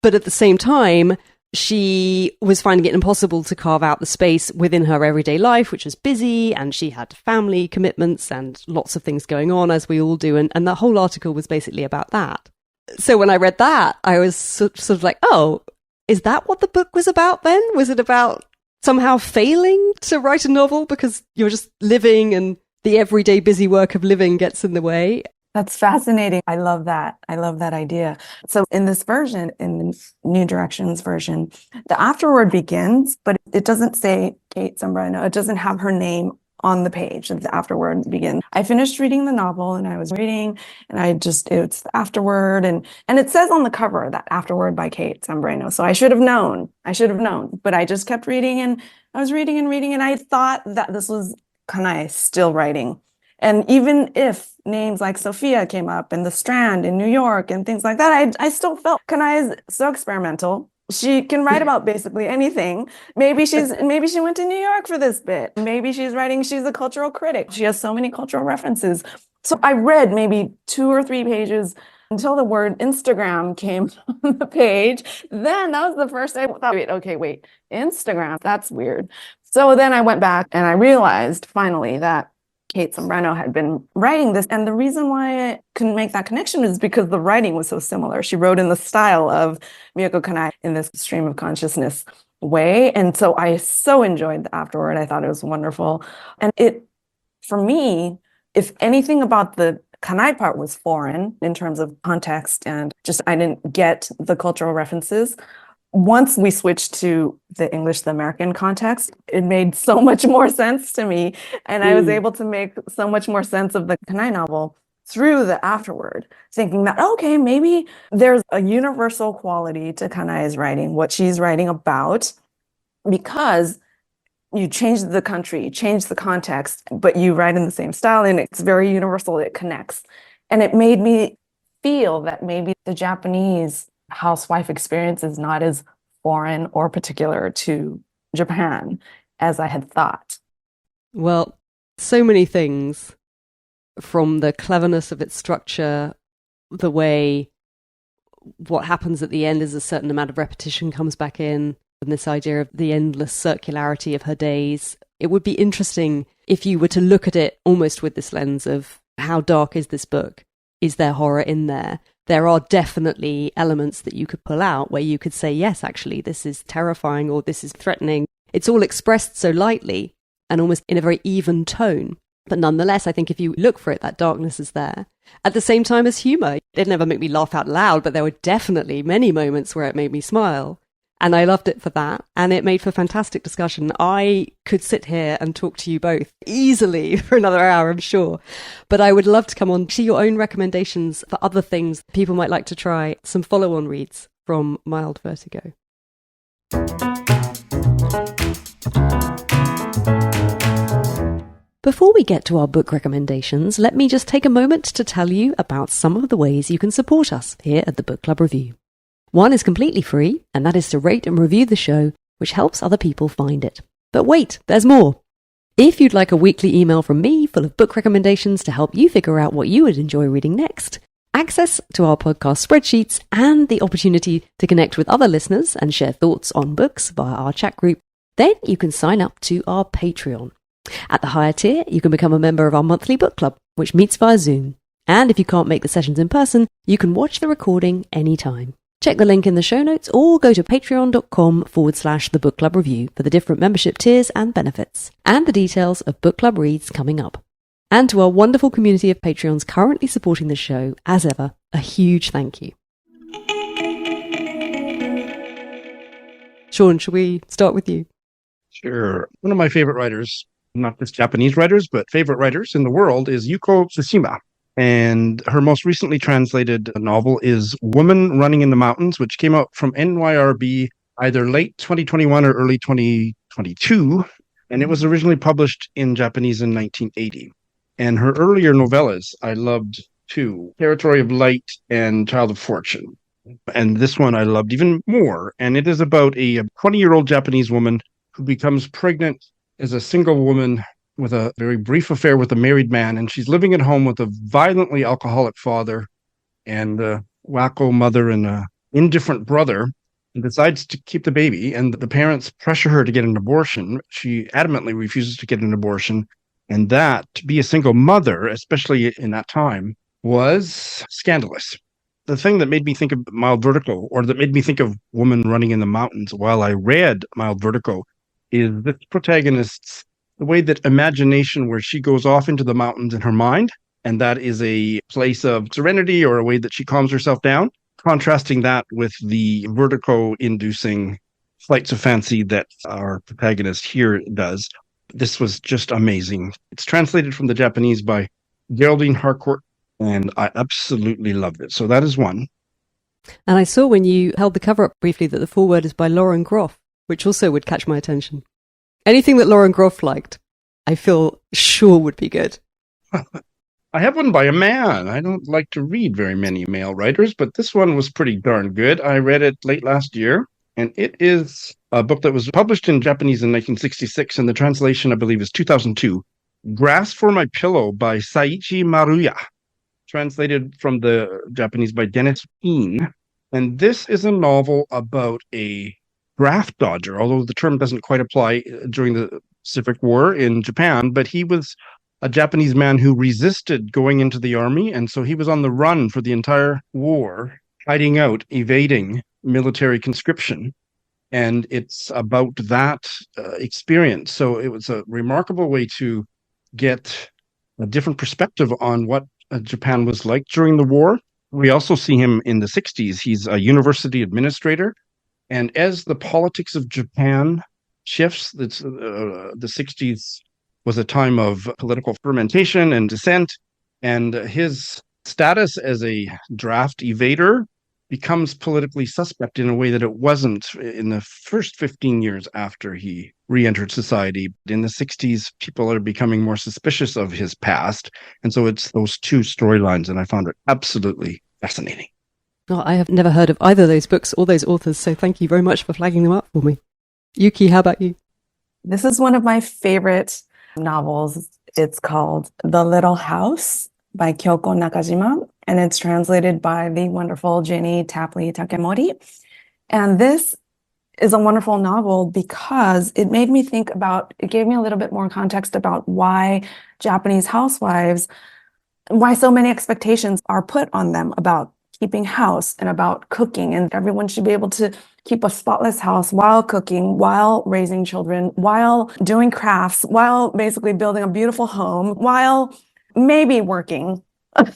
But at the same time, she was finding it impossible to carve out the space within her everyday life, which was busy, and she had family commitments and lots of things going on, as we all do. And the whole article was basically about that. So when I read that, I was sort of like, oh, is that what the book was about then? Was it about somehow failing to write a novel because you're just living and the everyday busy work of living gets in the way? That's fascinating. I love that. I love that idea. So in this version, in the New Directions version, the afterword begins, but it doesn't say Kate Zambrano. It doesn't have her name on the page. The afterword begins. I finished reading the novel and I was reading and it's the afterword and it says on the cover that afterword by Kate Zambrano. So I should have known, but I just kept reading and I was reading and I thought that this was Kanai still writing. And even if names like Sophia came up and the Strand in New York and things like that, I still felt Kanai is so experimental. She can write about basically anything. Maybe she went to New York for this bit. Maybe she's a cultural critic. She has so many cultural references. So I read maybe 2 or 3 pages until the word Instagram came on the page. Then that was the first I thought, wait, Instagram, that's weird. So then I went back and I realized finally that Kate Zambrano had been writing this. And the reason why I couldn't make that connection is because the writing was so similar. She wrote in the style of Mieko Kanai in this stream of consciousness way. And so I so enjoyed the afterword. I thought it was wonderful. And for me, if anything about the Kanai part was foreign in terms of context and just I didn't get the cultural references, once we switched to the English, the American context, it made so much more sense to me. And I was able to make so much more sense of the Kanai novel through the afterword, thinking that, okay, maybe there's a universal quality to Kanai's writing, what she's writing about, because you change the country, you change the context, but you write in the same style and it's very universal, it connects. And it made me feel that maybe the Japanese housewife experience is not as foreign or particular to Japan as I had thought. Well, so many things, from the cleverness of its structure, the way what happens at the end is a certain amount of repetition comes back in, and this idea of the endless circularity of her days. It would be interesting if you were to look at it almost with this lens of how dark is this book? Is there horror in there? There are definitely elements that you could pull out where you could say, yes, actually, this is terrifying or this is threatening. It's all expressed so lightly and almost in a very even tone. But nonetheless, I think if you look for it, that darkness is there. At the same time as humor, it didn't ever make me laugh out loud, but there were definitely many moments where it made me smile. And I loved it for that. And it made for fantastic discussion. I could sit here and talk to you both easily for another hour, I'm sure. But I would love to come on to your own recommendations for other things people might like to try, some follow-on reads from Mild Vertigo. Before we get to our book recommendations, let me just take a moment to tell you about some of the ways you can support us here at the Book Club Review. One is completely free, and that is to rate and review the show, which helps other people find it. But wait, there's more. If you'd like a weekly email from me full of book recommendations to help you figure out what you would enjoy reading next, access to our podcast spreadsheets, and the opportunity to connect with other listeners and share thoughts on books via our chat group, then you can sign up to our Patreon. At the higher tier, you can become a member of our monthly book club, which meets via Zoom. And if you can't make the sessions in person, you can watch the recording anytime. Check the link in the show notes or go to patreon.com/The Book Club Review for the different membership tiers and benefits, and the details of book club reads coming up. And to our wonderful community of Patreons currently supporting the show, as ever, a huge thank you. Shawn, shall we start with you? Sure. One of my favorite writers, not just Japanese writers, but favorite writers in the world, is Yuko Tsushima. And her most recently translated novel is Woman Running in the Mountains, which came out from NYRB either late 2021 or early 2022. And it was originally published in Japanese in 1980. And her earlier novellas I loved too, Territory of Light and Child of Fortune. And this one I loved even more. And it is about a 20-year-old Japanese woman who becomes pregnant as a single woman with a very brief affair with a married man. And she's living at home with a violently alcoholic father and a wacko mother and an indifferent brother, and decides to keep the baby. And the parents pressure her to get an abortion. She adamantly refuses to get an abortion. And that, to be a single mother, especially in that time, was scandalous. The thing that made me think of Mild Vertigo, or that made me think of Woman Running in the Mountains while I read Mild Vertigo, is this protagonist's, the way that imagination, where she goes off into the mountains in her mind, and that is a place of serenity or a way that she calms herself down, contrasting that with the vertigo-inducing flights of fancy that our protagonist here does. This was just amazing. It's translated from the Japanese by Geraldine Harcourt, and I absolutely loved it. So that is one. And I saw when you held the cover up briefly that the foreword is by Lauren Groff, which also would catch my attention. Anything that Lauren Groff liked, I feel sure would be good. I have one by a man. I don't like to read very many male writers, but this one was pretty darn good. I read it late last year, and it is a book that was published in Japanese in 1966, and the translation, I believe, is 2002. Grass for My Pillow by Sayiichi Maruya, translated from the Japanese by Dennis Keene. And this is a novel about a draft dodger, although the term doesn't quite apply during the Pacific War in Japan, but he was a Japanese man who resisted going into the army, and so he was on the run for the entire war, hiding out, evading military conscription. And it's about that experience. So it was a remarkable way to get a different perspective on what Japan was like during the war. We also see him in the 60s. He's a university administrator. And as the politics of Japan shifts, the 60s was a time of political fermentation and dissent. And his status as a draft evader becomes politically suspect in a way that it wasn't in the first 15 years after he re-entered society. In the 60s, people are becoming more suspicious of his past. And so it's those two storylines, and I found it absolutely fascinating. Oh, I have never heard of either of those books or those authors, so thank you very much for flagging them up for me. Yuki, how about you? This is one of my favorite novels. It's called The Little House by Kyoto Nakajima, and it's translated by the wonderful Ginny Tapley Takamori. And this is a wonderful novel because it made me think about, it gave me a little bit more context about why Japanese housewives, why so many expectations are put on them about keeping house and about cooking, and everyone should be able to keep a spotless house while cooking, while raising children, while doing crafts, while basically building a beautiful home, while maybe working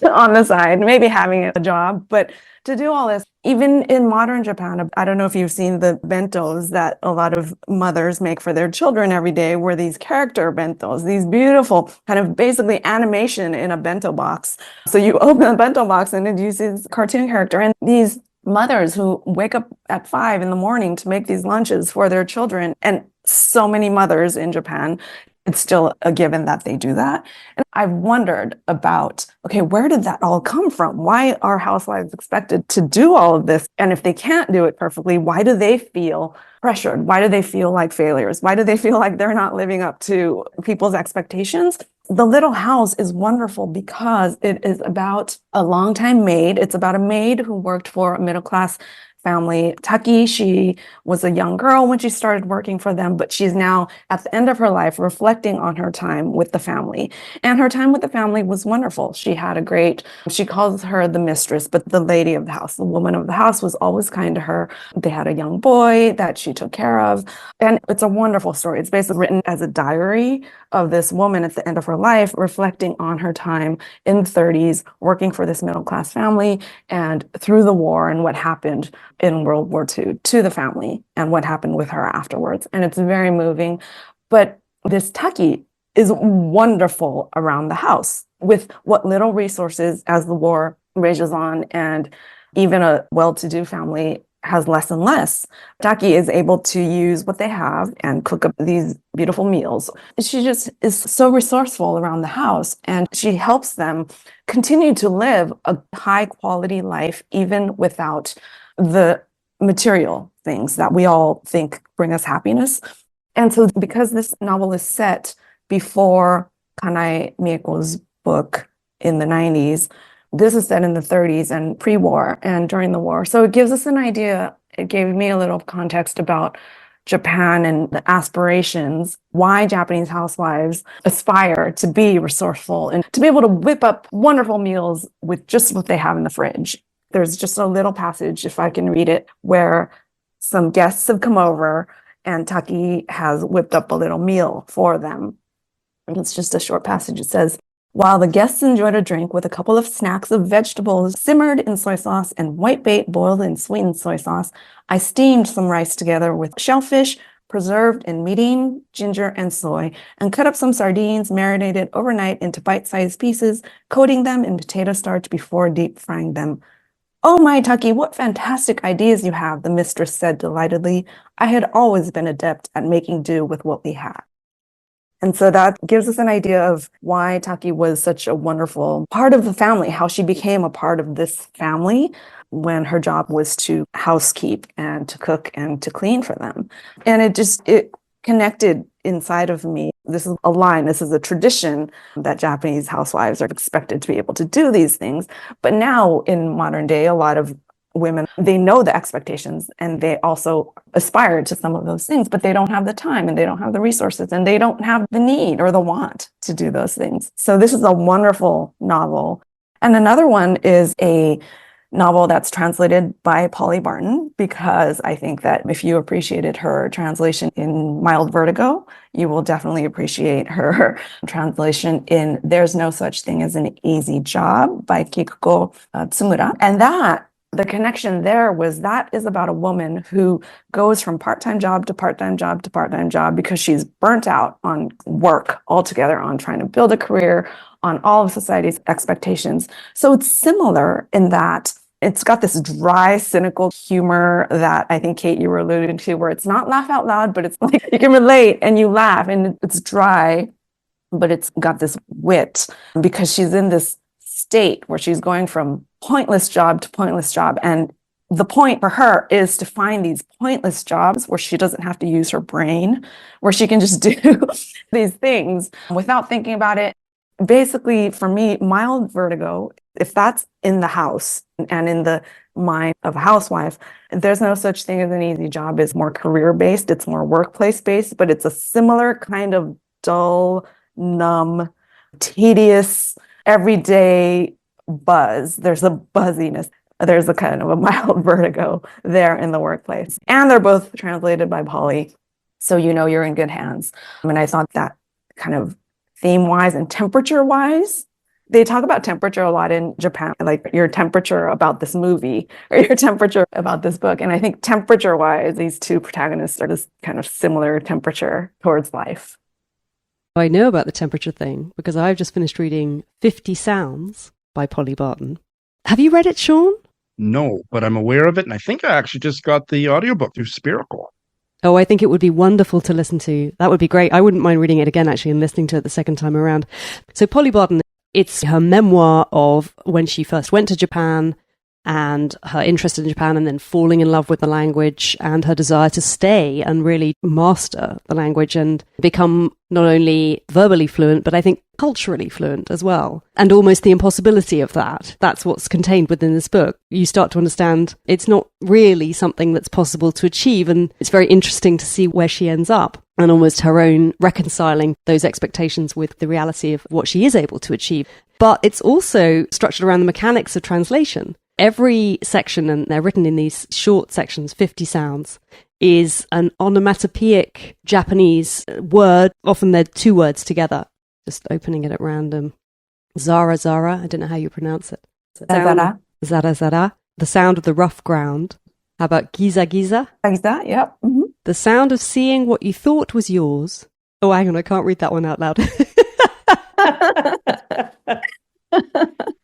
on the side, maybe having a job. But to do all this, even in modern Japan, I don't know if you've seen the bentos that a lot of mothers make for their children every day, were these character bentos, these beautiful kind of basically animation in a bento box. So you open a bento box and it uses cartoon character. And these mothers who wake up at 5 a.m. to make these lunches for their children, and so many mothers in Japan, it's still a given that they do that. And I've wondered about, okay, where did that all come from? Why are housewives expected to do all of this? And if they can't do it perfectly, why do they feel pressured? Why do they feel like failures? Why do they feel like they're not living up to people's expectations? The Little House is wonderful because it is about a longtime maid. It's about a maid who worked for a middle-class family. Taki, she was a young girl when she started working for them, but she's now at the end of her life reflecting on her time with the family. And her time with the family was wonderful. She calls her the mistress, but the lady of the house, the woman of the house was always kind to her. They had a young boy that she took care of. And it's a wonderful story. It's basically written as a diary of this woman at the end of her life, reflecting on her time in the 30s, working for this middle-class family and through the war and what happened in World War II to the family and what happened with her afterwards. And it's very moving. But this Taki is wonderful around the house with what little resources as the war rages on, and even a well-to-do family has less and less. Taki is able to use what they have and cook up these beautiful meals. She just is so resourceful around the house, and she helps them continue to live a high quality life even without the material things that we all think bring us happiness. And so because this novel is set before Kanai Mieko's book in the 90s, this is set in the 30s and pre-war and during the war. So it gives us an idea. It gave me a little context about Japan and the aspirations, why Japanese housewives aspire to be resourceful and to be able to whip up wonderful meals with just what they have in the fridge. There's just a little passage, if I can read it, where some guests have come over and Taki has whipped up a little meal for them. And it's just a short passage. It says, "While the guests enjoyed a drink with a couple of snacks of vegetables simmered in soy sauce and whitebait boiled in sweetened soy sauce, I steamed some rice together with shellfish preserved in mirin, ginger, and soy, and cut up some sardines marinated overnight into bite-sized pieces, coating them in potato starch before deep frying them. Oh my, Taki, what fantastic ideas you have," the mistress said delightedly. "I had always been adept at making do with what we had." And so that gives us an idea of why Taki was such a wonderful part of the family, how she became a part of this family when her job was to housekeep and to cook and to clean for them. And it connected inside of me. This is a line, this is a tradition that Japanese housewives are expected to be able to do these things. But now in modern day, a lot of women, they know the expectations and they also aspire to some of those things, but they don't have the time and they don't have the resources and they don't have the need or the want to do those things. So this is a wonderful novel. And another one is a novel that's translated by Polly Barton, because I think that if you appreciated her translation in Mild Vertigo, you will definitely appreciate her translation in There's No Such Thing as an Easy Job by Kikuo Tsumura. And the connection there was that is about a woman who goes from part-time job to part-time job to part-time job because she's burnt out on work altogether, on trying to build a career, on all of society's expectations. So it's similar in that it's got this dry, cynical humor that I think, Kate, you were alluding to, where it's not laugh out loud, but it's like you can relate and you laugh, and it's dry, but it's got this wit because she's in this state where she's going from pointless job to pointless job. And the point for her is to find these pointless jobs where she doesn't have to use her brain, where she can just do these things without thinking about it. Basically, for me, Mild Vertigo, if that's in the house and in the mind of a housewife, There's No Such Thing as an Easy Job is more career-based, it's more workplace-based, but it's a similar kind of dull, numb, tedious, everyday buzz. There's a buzziness. There's a kind of a Mild Vertigo there in the workplace. And they're both translated by Polly, so you know you're in good hands. And I thought that kind of theme-wise and temperature-wise, they talk about temperature a lot in Japan, like your temperature about this movie or your temperature about this book. And I think temperature-wise, these two protagonists are this kind of similar temperature towards life. I know about the temperature thing because I've just finished reading 50 Sounds by Polly Barton. Have you read it, Shawn? No, but I'm aware of it, and I think I actually just got the audiobook through Spiracle. Oh, I think it would be wonderful to listen to. That would be great. I wouldn't mind reading it again, actually, and listening to it the second time around. So Polly Barton, it's her memoir of when she first went to Japan, and her interest in Japan and then falling in love with the language and her desire to stay and really master the language and become not only verbally fluent, but I think culturally fluent as well. And almost the impossibility of that. That's what's contained within this book. You start to understand it's not really something that's possible to achieve. And it's very interesting to see where she ends up and almost her own reconciling those expectations with the reality of what she is able to achieve. But it's also structured around the mechanics of translation. Every section, and they're written in these short sections, 50 sounds, is an onomatopoeic Japanese word. Often they're two words together, just opening it at random. Zara, Zara, I don't know how you pronounce it. Zara. Zara, Zara. The sound of the rough ground. How about Giza, Giza? Giza, yep. Mm-hmm. The sound of seeing what you thought was yours. Oh, hang on, I can't read that one out loud.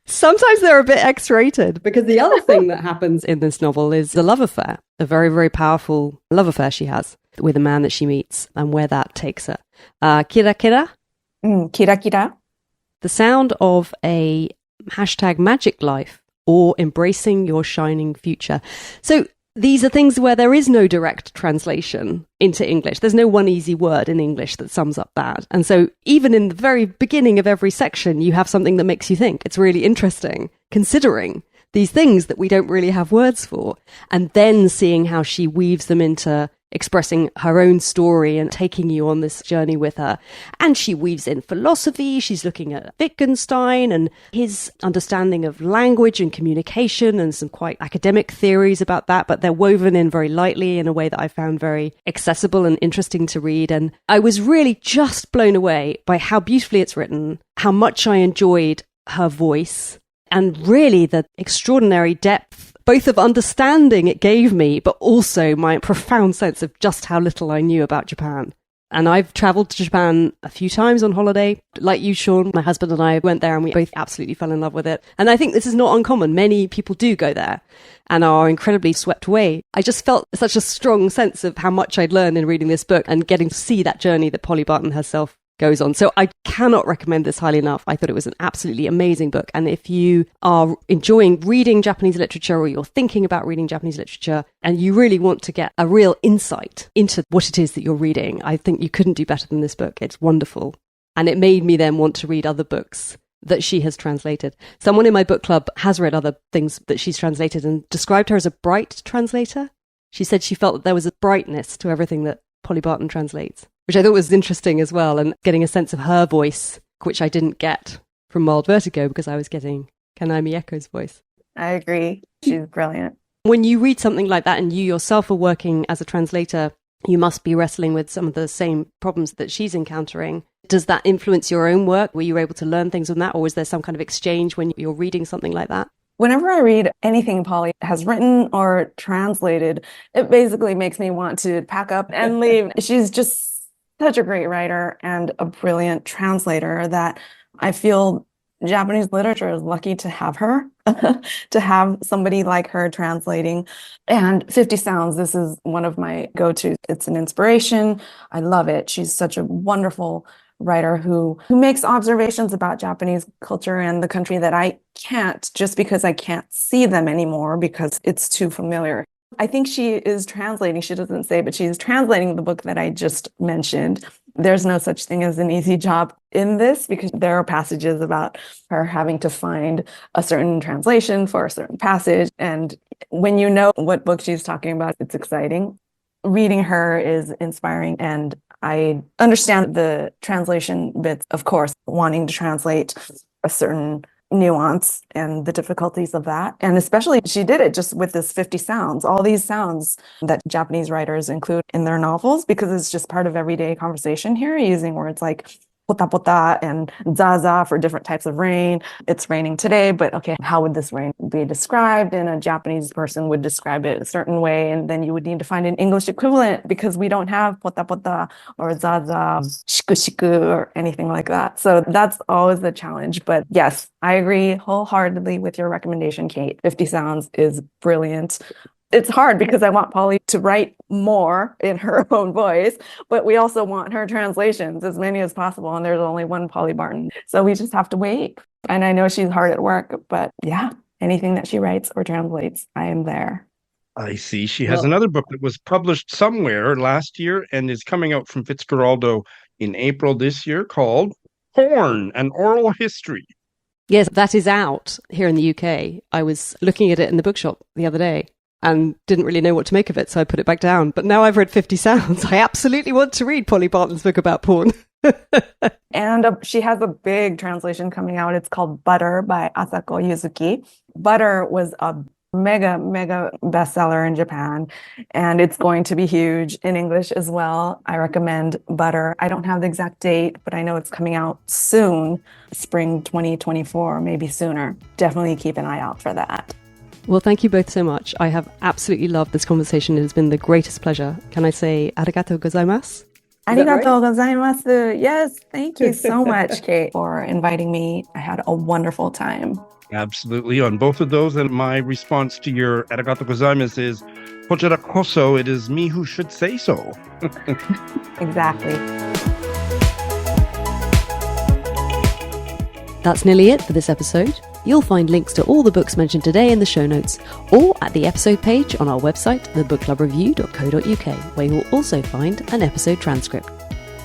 Sometimes they're a bit X-rated because the other thing that happens in this novel is a love affair, a very, very powerful love affair she has with a man that she meets and where that takes her. Kira kira. Kira kira. The sound of a hashtag magic life or embracing your shining future. So these are things where there is no direct translation into English. There's no one easy word in English that sums up that. And so even in the very beginning of every section, you have something that makes you think. It's really interesting considering these things that we don't really have words for. And then seeing how she weaves them into expressing her own story and taking you on this journey with her. And she weaves in philosophy. She's looking at Wittgenstein and his understanding of language and communication and some quite academic theories about that, but they're woven in very lightly in a way that I found very accessible and interesting to read. And I was really just blown away by how beautifully it's written, how much I enjoyed her voice, and really the extraordinary depth both of understanding it gave me, but also my profound sense of just how little I knew about Japan. And I've traveled to Japan a few times on holiday. Like you, Shawn, my husband and I went there and we both absolutely fell in love with it. And I think this is not uncommon. Many people do go there and are incredibly swept away. I just felt such a strong sense of how much I'd learned in reading this book and getting to see that journey that Polly Barton herself goes on. So I cannot recommend this highly enough. I thought it was an absolutely amazing book. And if you are enjoying reading Japanese literature or you're thinking about reading Japanese literature and you really want to get a real insight into what it is that you're reading, I think you couldn't do better than this book. It's wonderful. And it made me then want to read other books that she has translated. Someone in my book club has read other things that she's translated and described her as a bright translator. She said she felt that there was a brightness to everything that Polly Barton translates, which I thought was interesting as well, and getting a sense of her voice, which I didn't get from Mild Vertigo because I was getting Kanai Mieko's voice. I agree. She's brilliant. When you read something like that and you yourself are working as a translator, you must be wrestling with some of the same problems that she's encountering. Does that influence your own work? Were you able to learn things from that, or was there some kind of exchange when you're reading something like that? Whenever I read anything Polly has written or translated, it basically makes me want to pack up and leave. She's just such a great writer and a brilliant translator that I feel Japanese literature is lucky to have her, to have somebody like her translating. And 50 Sounds, this is one of my go-tos. It's an inspiration. I love it. She's such a wonderful writer who makes observations about Japanese culture and the country that I can't, just because I can't see them anymore because it's too familiar. I think she is translating, she doesn't say, but she's translating the book that I just mentioned. There's no such thing as an easy job in this because there are passages about her having to find a certain translation for a certain passage. And when you know what book she's talking about, it's exciting. Reading her is inspiring, and I understand the translation bits, of course, wanting to translate a certain nuance and the difficulties of that. And especially she did it just with this 50 sounds, all these sounds that Japanese writers include in their novels, because it's just part of everyday conversation here, using words like pota pota and zaza for different types of rain. It's raining today, but okay, how would this rain be described? And a Japanese person would describe it a certain way. And then you would need to find an English equivalent because we don't have pota pota or zaza, shiku shiku or anything like that. So that's always the challenge. But yes, I agree wholeheartedly with your recommendation, Kate. 50 Sounds is brilliant. It's hard because I want Polly to write more in her own voice, but we also want her translations, as many as possible. And there's only one Polly Barton. So we just have to wait. And I know she's hard at work, but yeah, Anything that she writes or translates, I am there. I see. She has another book that was published somewhere last year and is coming out from Fitzgeraldo in April this year called Horn, an Oral History. Yes, that is out here in the UK. I was looking at it in the bookshop the other day and didn't really know what to make of it, so I put it back down. But now I've read 50 Sounds. I absolutely want to read Polly Barton's book about porn. And she has a big translation coming out. It's called Butter by Asako Yuzuki. Butter was a mega bestseller in Japan, and it's going to be huge in English as well. I recommend Butter. I don't have the exact date, but I know it's coming out soon, spring 2024, maybe sooner. Definitely keep an eye out for that. Well, thank you both so much. I have absolutely loved this conversation. It has been the greatest pleasure. Can I say arigatou gozaimasu? Arigatou gozaimasu. Yes, thank you so much, Kate, for inviting me. I had a wonderful time. Absolutely, on both of those. And my response to your arigatou gozaimasu is, kochira koso, it is me who should say so. Exactly. That's nearly it for this episode. You'll find links to all the books mentioned today in the show notes, or at the episode page on our website, thebookclubreview.co.uk, where you'll also find an episode transcript.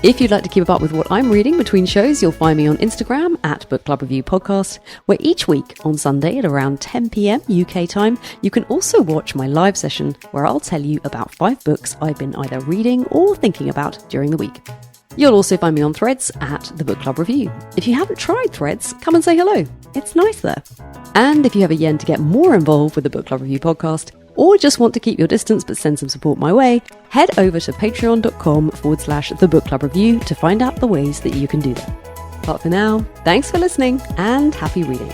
If you'd like to keep up with what I'm reading between shows, you'll find me on Instagram at Book Club Review Podcast, where each week on Sunday at around 10 p.m. UK time, you can also watch my live session where I'll tell you about 5 books I've been either reading or thinking about during the week. You'll also find me on Threads at The Book Club Review. If you haven't tried Threads, come and say hello. It's nice there. And if you have a yen to get more involved with the Book Club Review podcast, or just want to keep your distance but send some support my way, head over to patreon.com/The Book Club Review to find out the ways that you can do that. But for now, thanks for listening and happy reading.